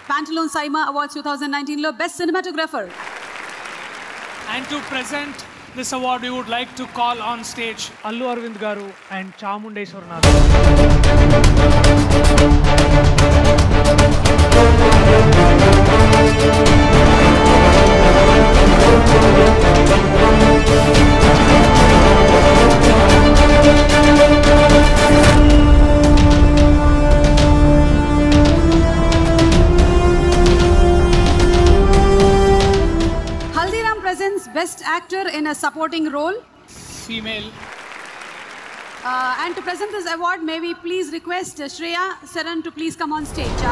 Pantaloons Saima Awards 2019 lo Best Cinematographer. And to present this award, we would like to call on stage Allu Arvind Garu and Chamundeshwar Nath. Haldiram presents Best Actor in a Supporting Role. Female. And to present this award, may we please request Shreya Saran to please come on stage.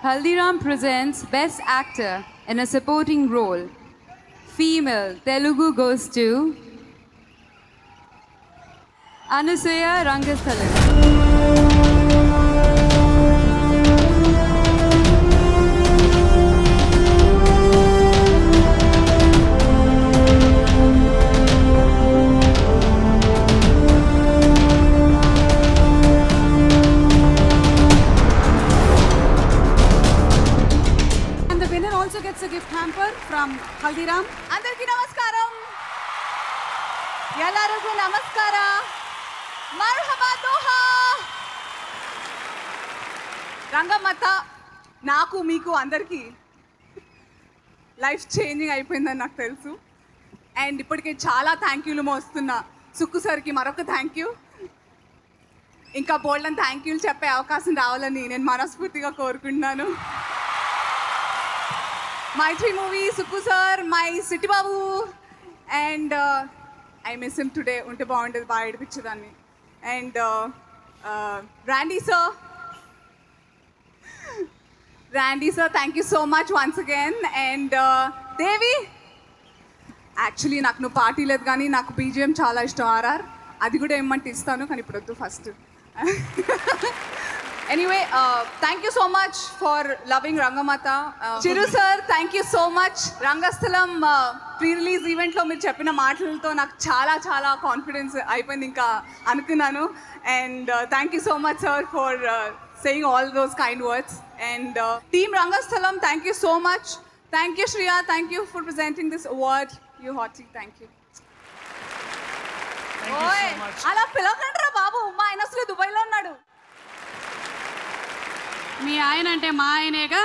Haldiram presents Best Actor in a Supporting Role. Female, Telugu goes to Anusaya Rangasthalam. Also gets a gift hamper from Haldiram. Andarki namaskaram. Yellarigu namaskara. Marhaba doha. Rangamata నాకు మీకు అందరికీ life changing అయిపోయిందని నాకు తెలుసు. And ఇప్పటికే చాలా thank యూలు మోస్తున్నా Sukku సార్కి మరొక థ్యాంక్ యూ, ఇంకా బోల్డన్ థ్యాంక్ యూలు చెప్పే అవకాశం రావాలని నేను మనస్ఫూర్తిగా కోరుకుంటున్నాను. Maitri movie, Sukku sir, my City Babu, and I miss him today. Unte bagundi baa edipichadani. And Randy sir, thank you so much once again. And Devi, actually నాకు నువ్వు party లేదు కానీ నాకు BGM చాలా ఇష్టం. RR అది కూడా ఏమంటే ఇస్తాను కానీ ఇప్పుడు వద్దు first. Anyway, thank you so much for loving Rangamata. Chiru sir, thank you so much. Rangasthalam pre-release event lo మీరు చెప్పిన మాటలతో నాకు చాలా చాలా కాన్ఫిడెన్స్ అయిపోయింది ఇంకా అనుకున్నాను. And thank you so much sir for saying all those kind words. And team Rangasthalam, thank you so much. Thank you Shreya, thank you for presenting this award. You hotty, thank you. Thank you so much. అలా పిలవకండిరా బాబు, మా ఆయన అసలు దుబాయ్లో ఉన్నాడు. మీ ఆయన అంటే మా ఆయనేగా.